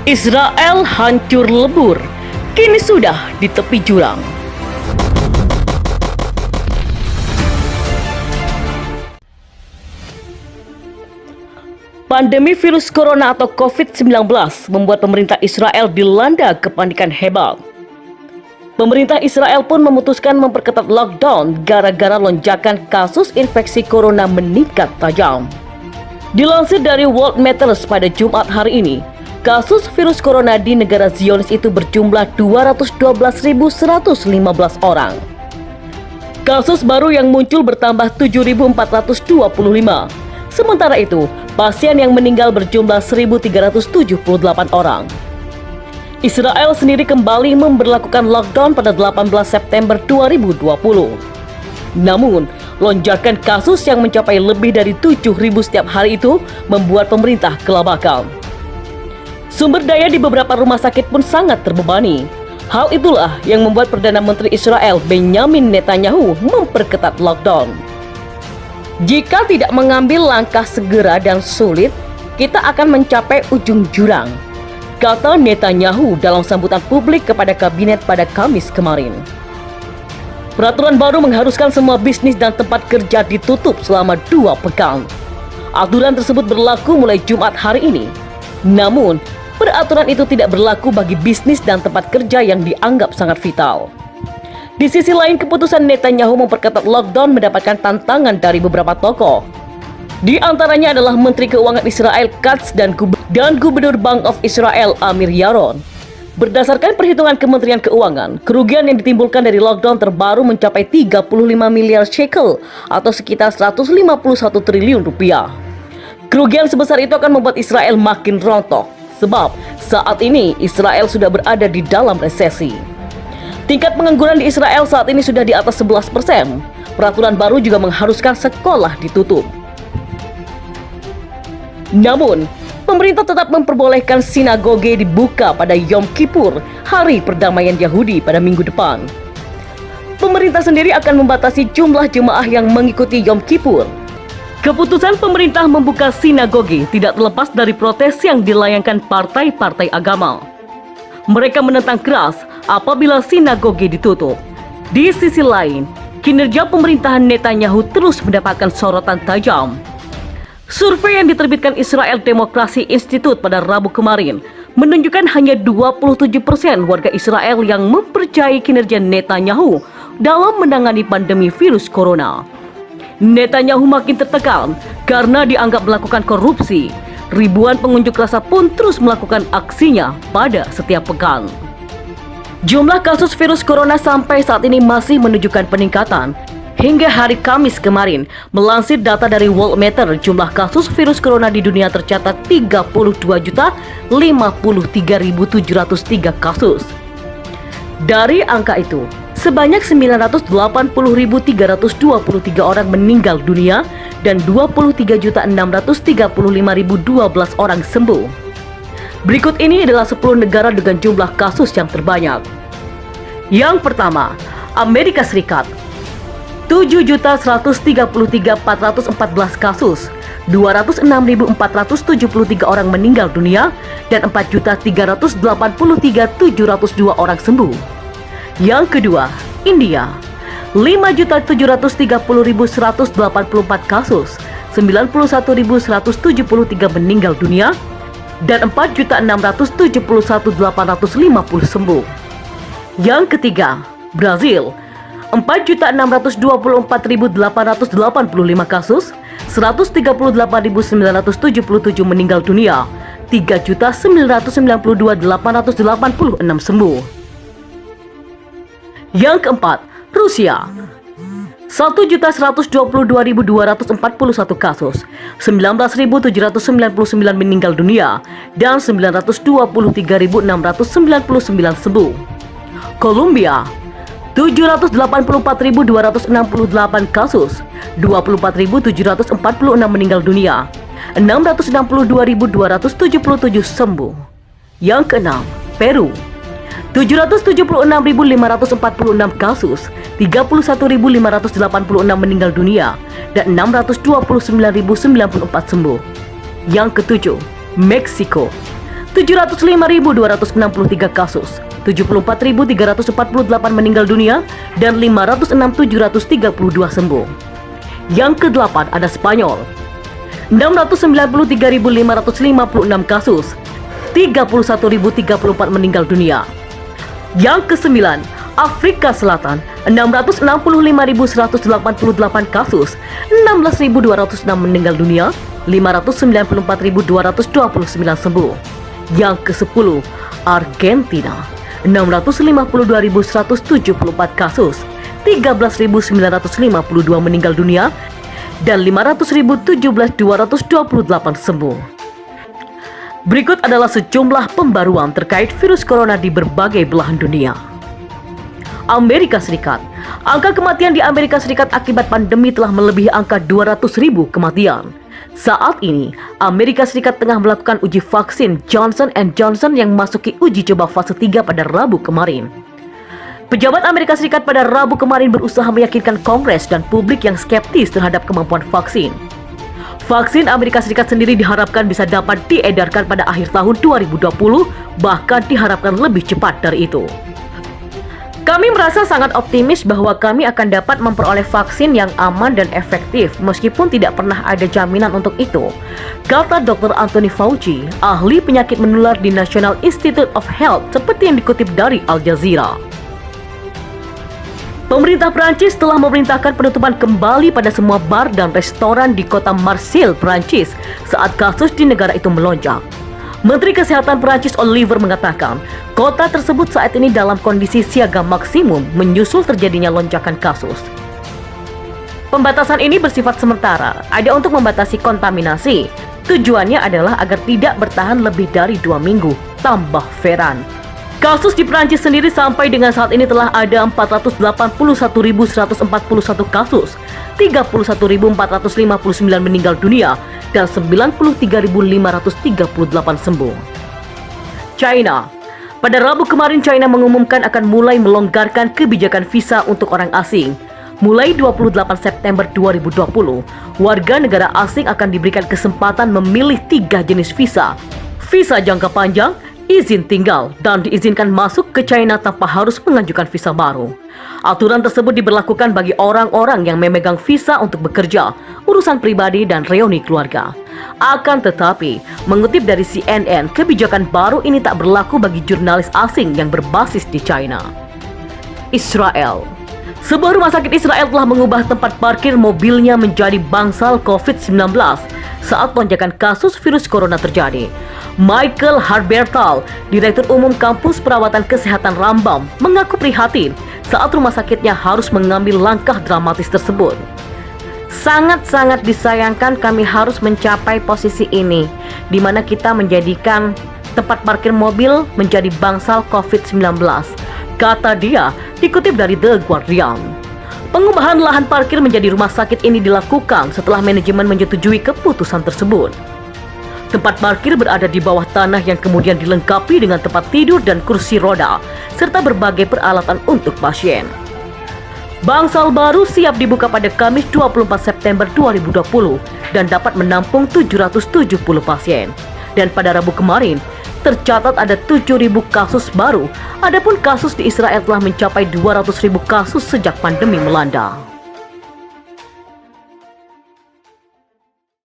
Israel hancur lebur, kini sudah di tepi jurang. Pandemi virus corona atau COVID-19 membuat pemerintah Israel dilanda kepanikan hebat. Pemerintah Israel pun memutuskan memperketat lockdown gara-gara lonjakan kasus infeksi corona meningkat tajam. Dilansir dari World Matters pada Jumat hari ini, kasus virus corona di negara Zionis itu berjumlah 212.115 orang. Kasus baru yang muncul bertambah 7.425. Sementara itu, pasien yang meninggal berjumlah 1.378 orang. Israel sendiri kembali memberlakukan lockdown pada 18 September 2020. Namun, lonjakan kasus yang mencapai lebih dari 7.000 setiap hari itu membuat pemerintah kelabakan. Sumber daya di beberapa rumah sakit pun sangat terbebani. Hal itulah yang membuat Perdana Menteri Israel Benjamin Netanyahu memperketat lockdown. Jika tidak mengambil langkah segera dan sulit, kita akan mencapai ujung jurang, kata Netanyahu dalam sambutan publik kepada kabinet pada Kamis kemarin. Peraturan baru mengharuskan semua bisnis dan tempat kerja ditutup selama 2 pekan. Aturan tersebut berlaku mulai Jumat hari ini. Namun, peraturan itu tidak berlaku bagi bisnis dan tempat kerja yang dianggap sangat vital. Di sisi lain, keputusan Netanyahu memperketat lockdown mendapatkan tantangan dari beberapa tokoh. Di antaranya adalah Menteri Keuangan Israel Katz dan Gubernur Bank of Israel Amir Yaron. Berdasarkan perhitungan Kementerian Keuangan, kerugian yang ditimbulkan dari lockdown terbaru mencapai 35 miliar shekel atau sekitar 151 triliun rupiah. Kerugian sebesar itu akan membuat Israel makin rontok, sebab saat ini Israel sudah berada di dalam resesi. Tingkat pengangguran di Israel saat ini sudah di atas 11%. Peraturan baru juga mengharuskan sekolah ditutup. Namun, pemerintah tetap memperbolehkan sinagoge dibuka pada Yom Kippur, hari perdamaian Yahudi pada minggu depan. Pemerintah sendiri akan membatasi jumlah jemaah yang mengikuti Yom Kippur. Keputusan pemerintah membuka sinagoge tidak terlepas dari protes yang dilayangkan partai-partai agama. Mereka menentang keras apabila sinagoge ditutup. Di sisi lain, kinerja pemerintahan Netanyahu terus mendapatkan sorotan tajam. Survei yang diterbitkan Israel Democracy Institute pada Rabu kemarin menunjukkan hanya 27% warga Israel yang mempercayai kinerja Netanyahu dalam menangani pandemi virus corona. Netanyahu makin tertekan karena dianggap melakukan korupsi. Ribuan pengunjuk rasa pun terus melakukan aksinya pada setiap pekan. Jumlah kasus virus corona sampai saat ini masih menunjukkan peningkatan. Hingga hari Kamis kemarin, melansir data dari World Matters, jumlah kasus virus corona di dunia tercatat 32.053.703 kasus. Dari angka itu, sebanyak 980.323 orang meninggal dunia dan 23.635.012 orang sembuh. Berikut ini adalah 10 negara dengan jumlah kasus yang terbanyak. Yang pertama, Amerika Serikat. 7.133.414 kasus, 206.473 orang meninggal dunia, dan 4.383.702 orang sembuh. Yang kedua, India. 5.730.184 kasus, 91.173 meninggal dunia, dan 4.671.850 sembuh. Yang ketiga, Brazil. 4.624.885 kasus, 138.977 meninggal dunia, 3.992.886 sembuh. Yang keempat, Rusia. 1.122.241 kasus, 19.799 meninggal dunia, dan 923.699 sembuh. Kolombia. 784.268 kasus, 24.746 meninggal dunia, 662.277 sembuh. Yang keenam, Peru. 776.546 kasus, 31.586 meninggal dunia, dan 629.094 sembuh. Yang ketujuh, Meksiko. 705.263 kasus, 74.348 meninggal dunia, dan 506.732 sembuh. Yang ke-8 ada Spanyol, 693.556 kasus, 31.034 meninggal dunia. Yang ke-9, Afrika Selatan, 665.188 kasus, 16.206 meninggal dunia, 594.229 sembuh. Yang ke-10, Argentina, 652.174 kasus, 13.952 meninggal dunia, dan 500.017.228 sembuh. Berikut adalah sejumlah pembaruan terkait virus corona di berbagai belahan dunia. Amerika Serikat, angka kematian di Amerika Serikat akibat pandemi telah melebihi angka 200.000 kematian. Saat ini, Amerika Serikat tengah melakukan uji vaksin Johnson & Johnson yang memasuki uji coba fase 3 pada Rabu kemarin. Pejabat Amerika Serikat pada Rabu kemarin berusaha meyakinkan Kongres dan publik yang skeptis terhadap kemampuan vaksin. Vaksin Amerika Serikat sendiri diharapkan bisa dapat diedarkan pada akhir tahun 2020, bahkan diharapkan lebih cepat dari itu. Kami merasa sangat optimis bahwa kami akan dapat memperoleh vaksin yang aman dan efektif meskipun tidak pernah ada jaminan untuk itu, kata Dr. Anthony Fauci, ahli penyakit menular di National Institute of Health, seperti yang dikutip dari Al Jazeera. Pemerintah Prancis telah memerintahkan penutupan kembali pada semua bar dan restoran di kota Marseille, Prancis, saat kasus di negara itu melonjak. Menteri Kesehatan Prancis Oliver mengatakan, kota tersebut saat ini dalam kondisi siaga maksimum menyusul terjadinya lonjakan kasus. Pembatasan ini bersifat sementara, ada untuk membatasi kontaminasi. Tujuannya adalah agar tidak bertahan lebih dari 2 minggu, tambah Ferran. Kasus di Prancis sendiri sampai dengan saat ini telah ada 481.141 kasus, 31.459 meninggal dunia, dan 93.538 sembuh. China. Pada Rabu kemarin, China mengumumkan akan mulai melonggarkan kebijakan visa untuk orang asing. Mulai 28 September 2020, warga negara asing akan diberikan kesempatan memilih 3 jenis visa. Visa jangka panjang, izin tinggal, dan diizinkan masuk ke China tanpa harus mengajukan visa baru. Aturan tersebut diberlakukan bagi orang-orang yang memegang visa untuk bekerja, urusan pribadi, dan reuni keluarga. Akan tetapi, mengutip dari CNN, kebijakan baru ini tak berlaku bagi jurnalis asing yang berbasis di China. Israel. Sebuah rumah sakit Israel telah mengubah tempat parkir mobilnya menjadi bangsal COVID-19 saat lonjakan kasus virus corona terjadi. Michael Harbertal, Direktur Umum Kampus Perawatan Kesehatan Rambam, mengaku prihatin saat rumah sakitnya harus mengambil langkah dramatis tersebut. Sangat-sangat disayangkan kami harus mencapai posisi ini, di mana kita menjadikan tempat parkir mobil menjadi bangsal COVID-19, kata dia, dikutip dari The Guardian. Pengubahan lahan parkir menjadi rumah sakit ini dilakukan setelah manajemen menyetujui keputusan tersebut. Tempat parkir berada di bawah tanah yang kemudian dilengkapi dengan tempat tidur dan kursi roda, serta berbagai peralatan untuk pasien. Bangsal baru siap dibuka pada Kamis 24 September 2020 dan dapat menampung 770 pasien. Dan pada Rabu kemarin, tercatat ada 7.000 kasus baru, adapun kasus di Israel telah mencapai 200.000 kasus sejak pandemi melanda.